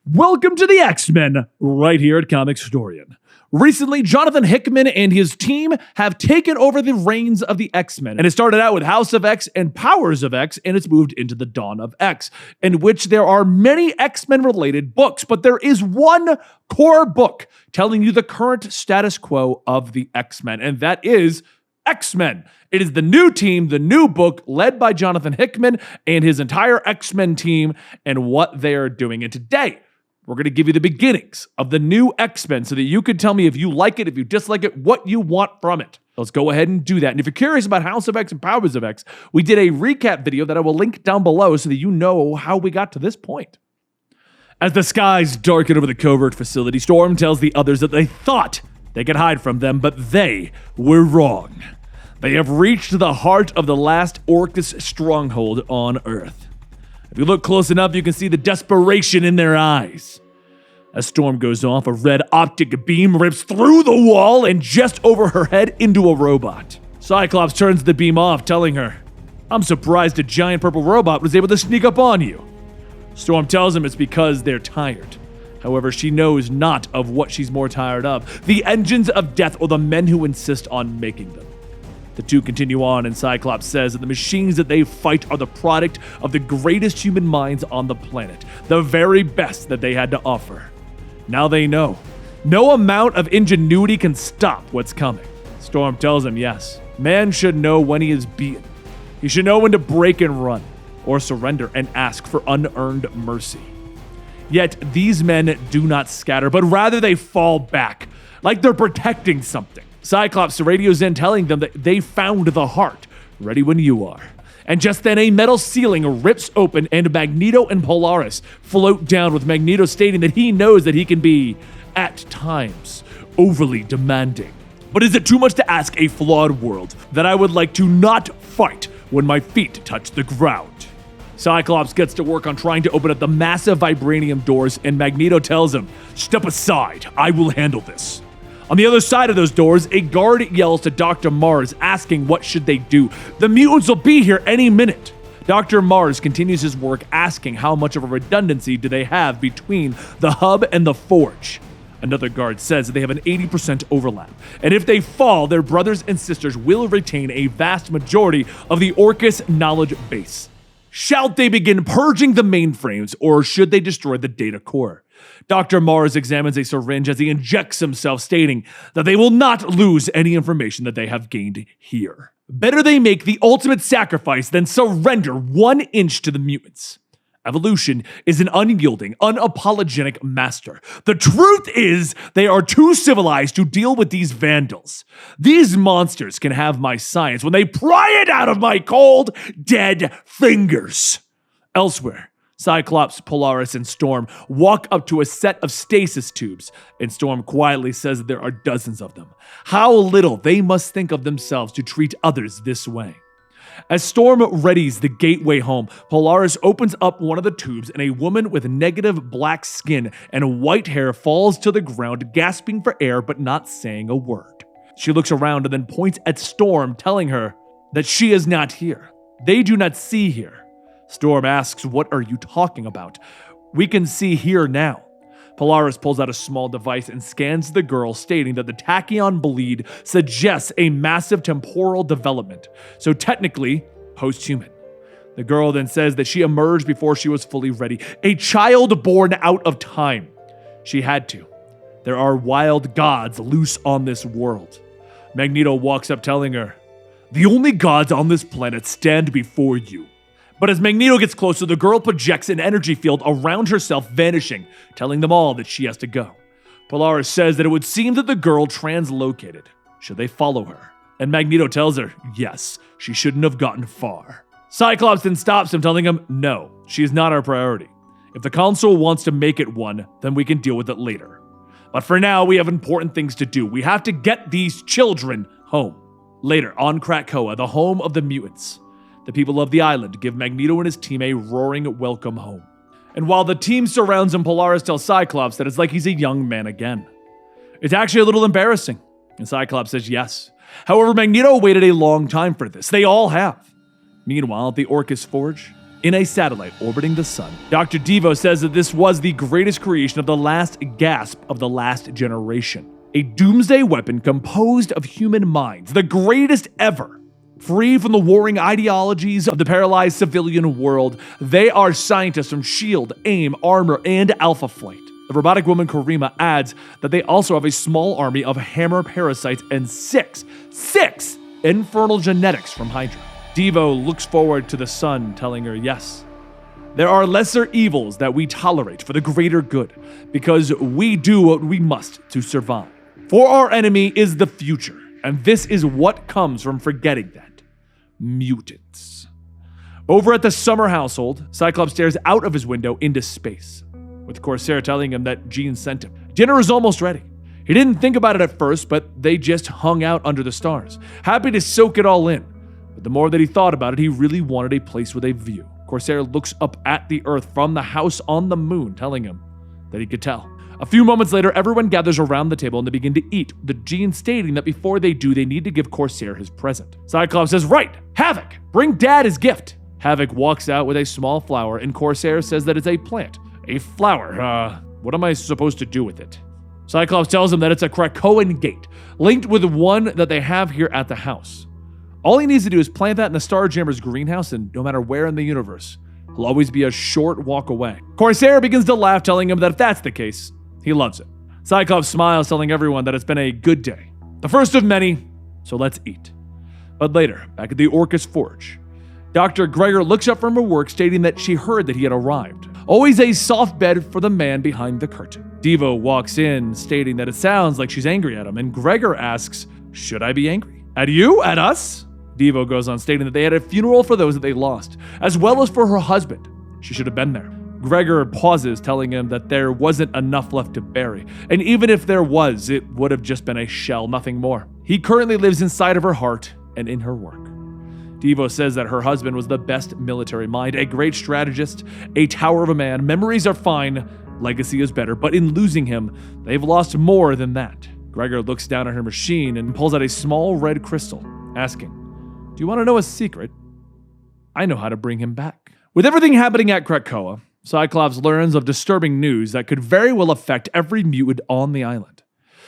Welcome to the X-Men, right here at Comicstorian. Recently, Jonathan Hickman and his team have taken over the reins of the X-Men, and it started out with House of X and Powers of X, and it's moved into the Dawn of X, in which there are many X-Men related books, but there is one core book telling you the current status quo of the X-Men, and that is X-Men. It is the new team, the new book, led by Jonathan Hickman and his entire X-Men team, and what they are doing. And today, we're going to give you the beginnings of the new X-Men so that you can tell me if you like it, if you dislike it, what you want from it. Let's go ahead and do that. And if you're curious about House of X and Powers of X, we did a recap video that I will link down below so that you know how we got to this point. As the skies darken over the covert facility, Storm tells the others that they thought they could hide from them, but they were wrong. They have reached the heart of the last Orcis stronghold on Earth. If you look close enough, you can see the desperation in their eyes. As Storm goes off, a red optic beam rips through the wall and just over her head into a robot. Cyclops turns the beam off, telling her, "I'm surprised a giant purple robot was able to sneak up on you." Storm tells him it's because they're tired. However, she knows not of what she's more tired of, the engines of death or the men who insist on making them. The two continue on, and Cyclops says that the machines that they fight are the product of the greatest human minds on the planet, the very best that they had to offer. Now they know. No amount of ingenuity can stop what's coming. Storm tells him, yes, man should know when he is beaten. He should know when to break and run, or surrender and ask for unearned mercy. Yet these men do not scatter, but rather they fall back, like they're protecting something. Cyclops radios in telling them that they found the heart, ready when you are. And just then a metal ceiling rips open and Magneto and Polaris float down, with Magneto stating that he knows that he can be, at times, overly demanding. But is it too much to ask a flawed world that I would like to not fight when my feet touch the ground? Cyclops gets to work on trying to open up the massive vibranium doors, and Magneto tells him, "Step aside, I will handle this." On the other side of those doors, a guard yells to Dr. Mars, asking what should they do. The mutants will be here any minute. Dr. Mars continues his work, asking how much of a redundancy do they have between the hub and the forge. Another guard says that they have an 80% overlap, and if they fall, their brothers and sisters will retain a vast majority of the Orcis knowledge base. Shall they begin purging the mainframes, or should they destroy the data core? Dr. Mars examines a syringe as he injects himself, stating that they will not lose any information that they have gained here. Better they make the ultimate sacrifice than surrender 1 inch to the mutants. Evolution is an unyielding, unapologetic master. The truth is, they are too civilized to deal with these vandals. These monsters can have my science when they pry it out of my cold, dead fingers. Elsewhere, Cyclops, Polaris, and Storm walk up to a set of stasis tubes, and Storm quietly says that there are dozens of them. How little they must think of themselves to treat others this way. As Storm readies the gateway home, Polaris opens up one of the tubes, and a woman with negative black skin and white hair falls to the ground, gasping for air but not saying a word. She looks around and then points at Storm, telling her that she is not here. They do not see here. Storm asks, "What are you talking about?" "We can see here now." Polaris pulls out a small device and scans the girl, stating that the tachyon bleed suggests a massive temporal development, so technically post-human. The girl then says that she emerged before she was fully ready, a child born out of time. She had to. There are wild gods loose on this world. Magneto walks up, telling her, "The only gods on this planet stand before you." But as Magneto gets closer, the girl projects an energy field around herself, vanishing, telling them all that she has to go. Polaris says that it would seem that the girl translocated. Should they follow her? And Magneto tells her, yes, she shouldn't have gotten far. Cyclops then stops him, telling him, no, she is not our priority. If the Council wants to make it one, then we can deal with it later. But for now, we have important things to do. We have to get these children home. Later, on Krakoa, the home of the mutants, the people of the island give Magneto and his team a roaring welcome home. And while the team surrounds him, Polaris tells Cyclops that it's like he's a young man again. It's actually a little embarrassing. And Cyclops says yes. However, Magneto waited a long time for this. They all have. Meanwhile, at the Orcis Forge, in a satellite orbiting the sun. Dr. Devo says that this was the greatest creation of the last gasp of the last generation. A doomsday weapon composed of human minds, the greatest ever. Free from the warring ideologies of the paralyzed civilian world, they are scientists from S.H.I.E.L.D., AIM, Armor, and Alpha Flight. The robotic woman Karima adds that they also have a small army of hammer parasites and six infernal genetics from Hydra. Devo looks forward to the sun, telling her yes. There are lesser evils that we tolerate for the greater good, because we do what we must to survive. For our enemy is the future, and this is what comes from forgetting that. Mutants. Over at the Summer household, Cyclops stares out of his window into space, with Corsair telling him that Jean sent him. Dinner is almost ready. He didn't think about it at first, but they just hung out under the stars, happy to soak it all in. But the more that he thought about it, he really wanted a place with a view. Corsair looks up at the Earth from the house on the moon, telling him that he could tell. A few moments later, everyone gathers around the table and they begin to eat, with Jean stating that before they do, they need to give Corsair his present. Cyclops says, right, Havoc, bring Dad his gift. Havoc walks out with a small flower, and Corsair says that it's a plant. A flower, what am I supposed to do with it? Cyclops tells him that it's a Krakoan gate, linked with one that they have here at the house. All he needs to do is plant that in the Starjammer's greenhouse, and no matter where in the universe, he'll always be a short walk away. Corsair begins to laugh, telling him that if that's the case, he loves it. Cyclops smiles, telling everyone that it's been a good day. The first of many, so let's eat. But later, back at the Orcis Forge, Dr. Gregor looks up from her work, stating that she heard that he had arrived. Always a soft bed for the man behind the curtain. Devo walks in, stating that it sounds like she's angry at him, and Gregor asks, should I be angry? At you? At us? Devo goes on, stating that they had a funeral for those that they lost, as well as for her husband. She should have been there. Gregor pauses, telling him that there wasn't enough left to bury, and even if there was, it would have just been a shell, nothing more. He currently lives inside of her heart and in her work. Devo says that her husband was the best military mind, a great strategist, a tower of a man. Memories are fine, legacy is better, but in losing him, they've lost more than that. Gregor looks down at her machine and pulls out a small red crystal, asking, do you want to know a secret? I know how to bring him back. With everything happening at Krakoa, Cyclops learns of disturbing news that could very well affect every mutant on the island.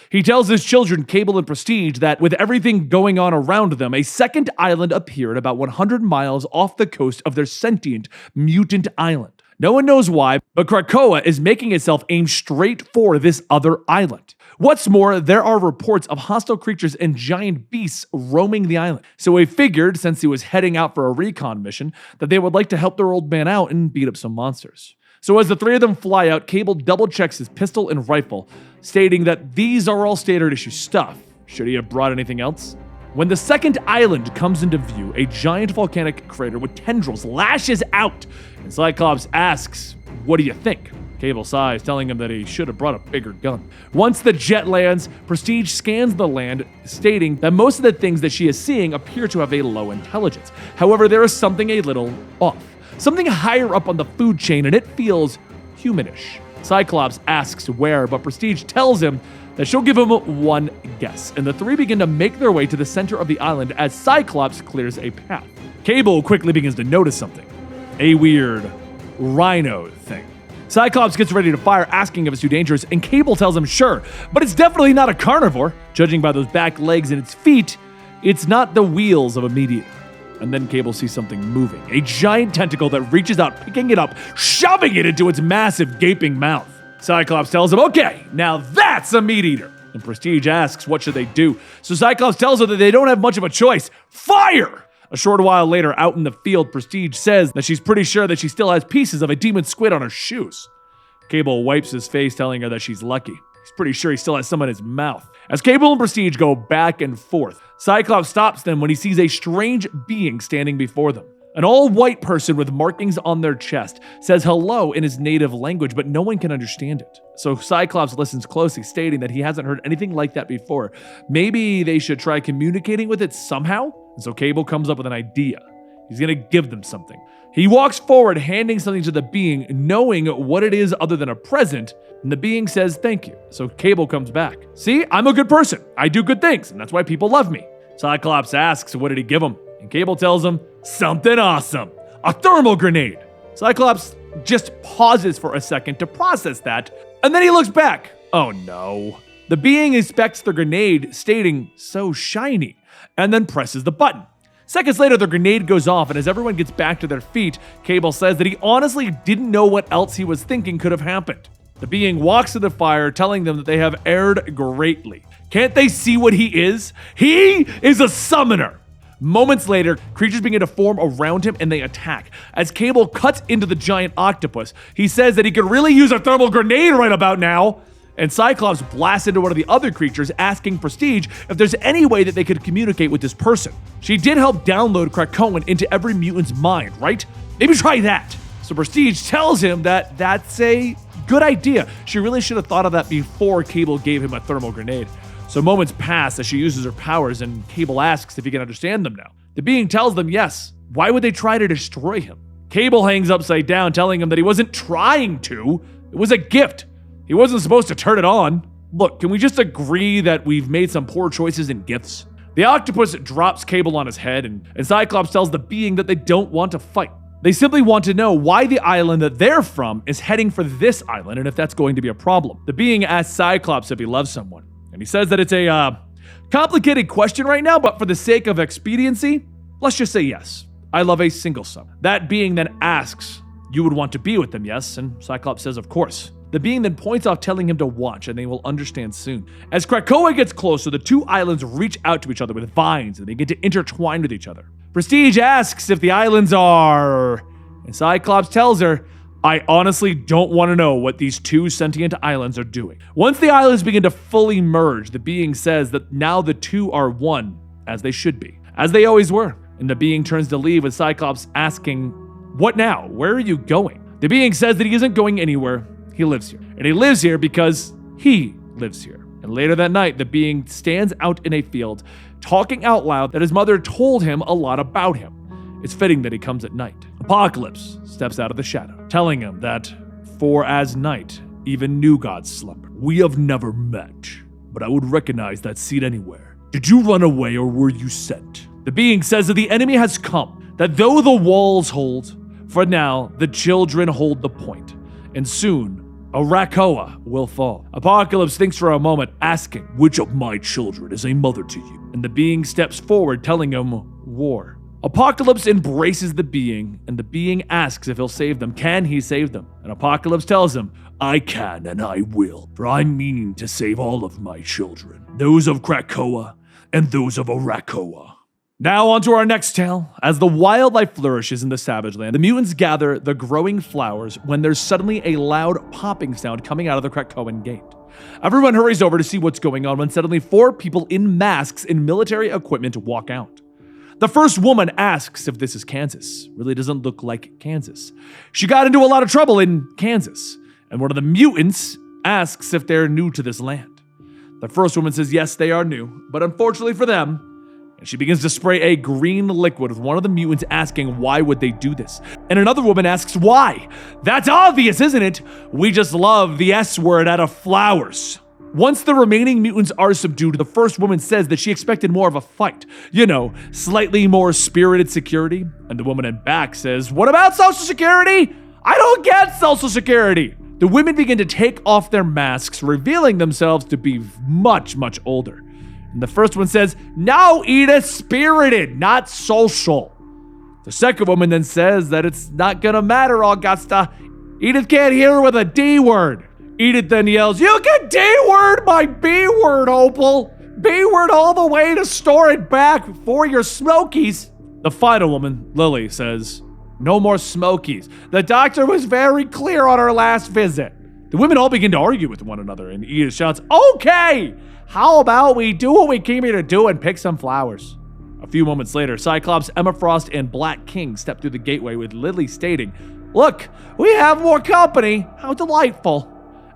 He tells his children, Cable and Prestige, that with everything going on around them, a second island appeared about 100 miles off the coast of their sentient mutant island. No one knows why, but Krakoa is making itself aim straight for this other island. What's more, there are reports of hostile creatures and giant beasts roaming the island. So we figured, since he was heading out for a recon mission, that they would like to help their old man out and beat up some monsters. So as the three of them fly out, Cable double-checks his pistol and rifle, stating that these are all standard issue stuff. Should he have brought anything else? When the second island comes into view, a giant volcanic crater with tendrils lashes out, and Cyclops asks, what do you think? Cable sighs, telling him that he should have brought a bigger gun. Once the jet lands, Prestige scans the land, stating that most of the things that she is seeing appear to have a low intelligence. However, there is something a little off. Something higher up on the food chain, and it feels humanish. Cyclops asks where, but Prestige tells him that she'll give him one guess, and the three begin to make their way to the center of the island as Cyclops clears a path. Cable quickly begins to notice something. A weird rhino thing. Cyclops gets ready to fire, asking if it's too dangerous, and Cable tells him sure, but it's definitely not a carnivore. Judging by those back legs and its feet, it's not the wheels of a meat eater. And then Cable sees something moving, a giant tentacle that reaches out, picking it up, shoving it into its massive, gaping mouth. Cyclops tells him, okay, now that's a meat eater. And Prestige asks, what should they do? So Cyclops tells her that they don't have much of a choice. Fire! A short while later, out in the field, Prestige says that she's pretty sure that she still has pieces of a demon squid on her shoes. Cable wipes his face, telling her that she's lucky. He's pretty sure he still has some in his mouth. As Cable and Prestige go back and forth, Cyclops stops them when he sees a strange being standing before them. An all-white person with markings on their chest says hello in his native language, but no one can understand it. So Cyclops listens closely, stating that he hasn't heard anything like that before. Maybe they should try communicating with it somehow? And so Cable comes up with an idea. He's gonna give them something. He walks forward, handing something to the being, knowing what it is other than a present, and the being says thank you. So Cable comes back. See, I'm a good person. I do good things, and that's why people love me. Cyclops asks, what did he give him? And Cable tells him, something awesome. A thermal grenade. Cyclops just pauses for a second to process that, and then he looks back. Oh no. The being inspects the grenade, stating, "So shiny," and then presses the button. Seconds later, the grenade goes off, and as everyone gets back to their feet, Cable says that he honestly didn't know what else he was thinking could have happened. The being walks to the fire, telling them that they have erred greatly. Can't they see what he is? He is a summoner! Moments later, creatures begin to form around him and they attack. As Cable cuts into the giant octopus, he says that he could really use a thermal grenade right about now. And Cyclops blasts into one of the other creatures, asking Prestige if there's any way that they could communicate with this person. She did help download Krakoan into every mutant's mind, right? Maybe try that. So Prestige tells him that that's a good idea. She really should have thought of that before Cable gave him a thermal grenade. So moments pass as she uses her powers, and Cable asks if he can understand them now. The being tells them yes. Why would they try to destroy him? Cable hangs upside down, telling him that he wasn't trying to. It was a gift. He wasn't supposed to turn it on. Look, can we just agree that we've made some poor choices in gifts? The octopus drops Cable on his head, and Cyclops tells the being that they don't want to fight. They simply want to know why the island that they're from is heading for this island, and if that's going to be a problem. The being asks Cyclops if he loves someone, and he says that it's a complicated question right now, but for the sake of expediency, let's just say yes. I love a single son. That being then asks, "You would want to be with them, yes?" And Cyclops says, "Of course." The being then points off, telling him to watch, and they will understand soon. As Krakoa gets closer, the two islands reach out to each other with vines, and they get to intertwine with each other. Prestige asks if the islands are... And Cyclops tells her, "I honestly don't want to know what these two sentient islands are doing." Once the islands begin to fully merge, the being says that now the two are one, as they should be, as they always were. And the being turns to leave with Cyclops asking, "What now? Where are you going?" The being says that he isn't going anywhere. He lives here. And he lives here because he lives here. And later that night, the being stands out in a field, talking out loud that his mother told him a lot about him. It's fitting that he comes at night. Apocalypse steps out of the shadow, telling him that, "For as night, even new gods slumber. We have never met, but I would recognize that seed anywhere. Did you run away or were you sent?" The being says that the enemy has come, that though the walls hold, for now, the children hold the point. And soon, Arakko will fall. Apocalypse thinks for a moment, asking, "Which of my children is a mother to you?" And the being steps forward, telling him, "War." Apocalypse embraces the being, and the being asks if he'll save them. Can he save them? And Apocalypse tells him, "I can and I will, for I'm meaning to save all of my children, those of Krakoa and those of Arakko." Now on to our next tale. As the wildlife flourishes in the Savage Land, the mutants gather the growing flowers when there's suddenly a loud popping sound coming out of the Krakoan gate. Everyone hurries over to see what's going on when suddenly 4 people in masks and military equipment walk out. The first woman asks if this is Kansas. Really doesn't look like Kansas. She got into a lot of trouble in Kansas. And one of the mutants asks if they're new to this land. The first woman says yes, they are new, but unfortunately for them, and she begins to spray a green liquid with one of the mutants asking why would they do this. And another woman asks why. That's obvious, isn't it? We just love the S word out of flowers. Once the remaining mutants are subdued, the first woman says that she expected more of a fight. You know, slightly more spirited security. And the woman in back says, "What about Social Security? I don't get Social Security." The women begin to take off their masks, revealing themselves to be much, much older. And the first one says, "No, Edith, spirited, not social." The second woman then says that it's not gonna matter, Augusta. Edith can't hear with a D word. Edith then yells, "You can D-word my B-word, Opal. B-word all the way to store it back for your Smokies." The final woman, Lily, says, "No more Smokies. The doctor was very clear on our last visit." The women all begin to argue with one another, and Edith shouts, "Okay, how about we do what we came here to do and pick some flowers?" A few moments later, Cyclops, Emma Frost, and Black King step through the gateway with Lily stating, "Look, we have more company. How delightful."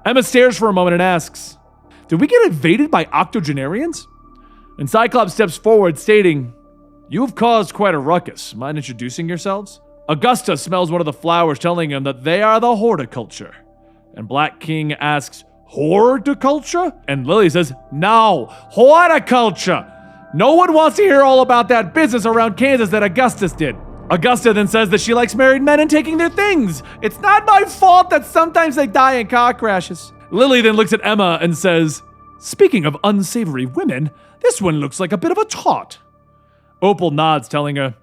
Emma stares for a moment and asks, "Did we get invaded by octogenarians?" And Cyclops steps forward stating, "You have caused quite a ruckus. Mind introducing yourselves?" Augusta smells one of the flowers, telling him that they are the horticulture. And Black King asks, "Horticulture?" And Lily says, "No, horticulture. No one wants to hear all about that business around Kansas that Augustus did. Augusta then says that she likes married men and taking their things. It's not my fault that sometimes they die in car crashes. Lily then looks at Emma and says, speaking of unsavory women, this one looks like a bit of a tot. Opal nods, telling her,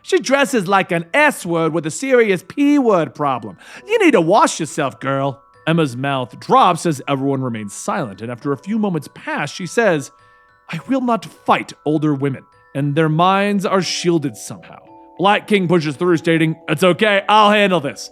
she dresses like an S-word with a serious P-word problem. You need to wash yourself, girl. Emma's mouth drops as everyone remains silent, and after a few moments pass, she says, I will not fight older women, and their minds are shielded somehow. Black King pushes through, stating, it's okay, I'll handle this.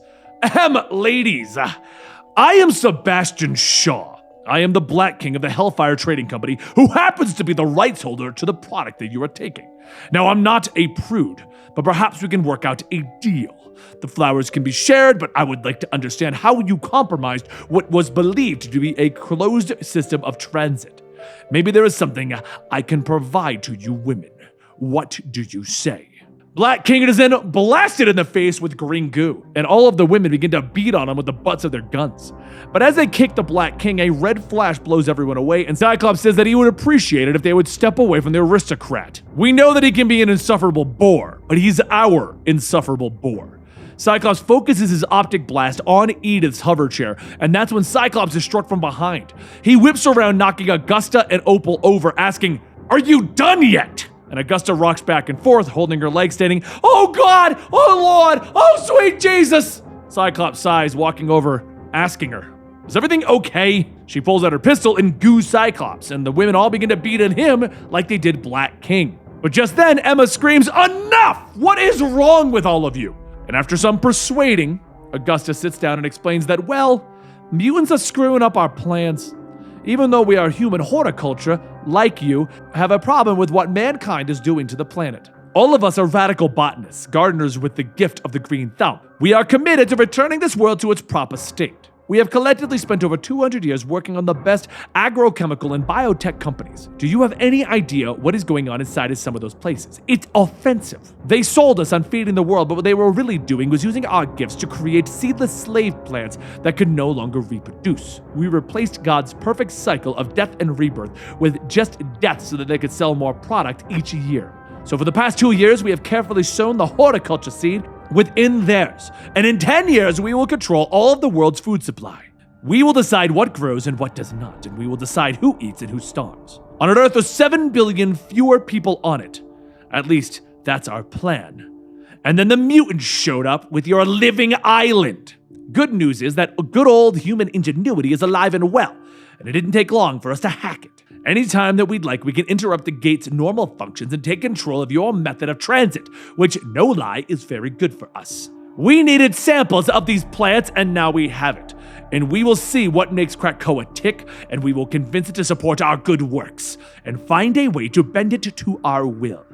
Ladies, I am Sebastian Shaw. I am the Black King of the Hellfire Trading Company, who happens to be the rights holder to the product that you are taking. Now, I'm not a prude, but perhaps we can work out a deal. The flowers can be shared, but I would like to understand how you compromised what was believed to be a closed system of transit. Maybe there is something I can provide to you women. What do you say? Black King is then blasted in the face with green goo, and all of the women begin to beat on him with the butts of their guns. But as they kick the Black King, a red flash blows everyone away, and Cyclops says that he would appreciate it if they would step away from the aristocrat. We know that he can be an insufferable bore, but he's our insufferable bore. Cyclops focuses his optic blast on Edith's hover chair, and that's when Cyclops is struck from behind. He whips around, knocking Augusta and Opal over, asking, are you done yet? And Augusta rocks back and forth, holding her leg, stating, oh God, oh Lord, oh sweet Jesus. Cyclops sighs, walking over, asking her, is everything okay? She pulls out her pistol and goos Cyclops, and the women all begin to beat at him like they did Black King. But just then, Emma screams, enough! What is wrong with all of you? And after some persuading, Augusta sits down and explains that, well, mutants are screwing up our plans. Even though we are human horticulture, like you, have a problem with what mankind is doing to the planet. All of us are radical botanists, gardeners with the gift of the green thumb. We are committed to returning this world to its proper state. We have collectively spent over 200 years working on the best agrochemical and biotech companies. Do you have any idea what is going on inside of some of those places? It's offensive. They sold us on feeding the world, but what they were really doing was using our gifts to create seedless slave plants that could no longer reproduce. We replaced God's perfect cycle of death and rebirth with just death so that they could sell more product each year. So for the past 2 years, we have carefully sown the horticulture seed within theirs. And in 10 years, we will control all of the world's food supply. We will decide what grows and what does not, and we will decide who eats and who starves. On an Earth with 7 billion fewer people on it. At least, that's our plan. And then the mutants showed up with your living island. Good news is that good old human ingenuity is alive and well, and it didn't take long for us to hack it. Anytime that we'd like, we can interrupt the gate's normal functions and take control of your method of transit, which, no lie, is very good for us. We needed samples of these plants, and now we have it. And we will see what makes Krakoa tick, and we will convince it to support our good works, and find a way to bend it to our will.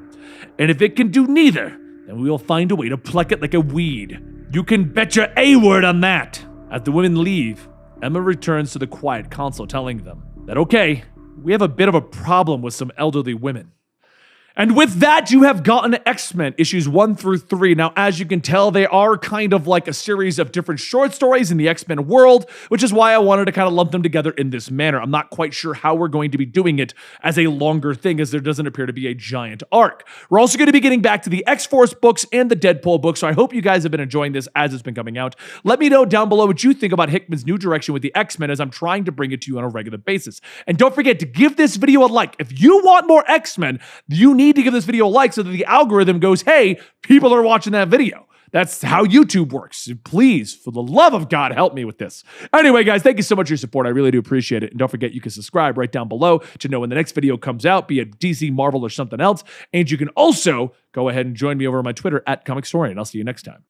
And if it can do neither, then we will find a way to pluck it like a weed. You can bet your A-word on that. As the women leave, Emma returns to the quiet console, telling them that, okay, we have a bit of a problem with some elderly women. And with that, you have gotten X-Men issues 1 through 3. Now, as you can tell, they are kind of like a series of different short stories in the X-Men world, which is why I wanted to kind of lump them together in this manner. I'm not quite sure how we're going to be doing it as a longer thing, as there doesn't appear to be a giant arc. We're also going to be getting back to the X-Force books and the Deadpool books, so I hope you guys have been enjoying this as it's been coming out. Let me know down below what you think about Hickman's new direction with the X-Men, as I'm trying to bring it to you on a regular basis. And don't forget to give this video a like. If you want more X-Men, you need to give this video a like so that the algorithm goes, hey, people are watching that video. That's how YouTube works. Please, for the love of God, help me with this. Anyway, guys, thank you so much for your support. I really do appreciate it. And don't forget, you can subscribe right down below to know when the next video comes out, be it DC, Marvel, or something else. And you can also go ahead and join me over on my Twitter at Comicstorian. I'll see you next time.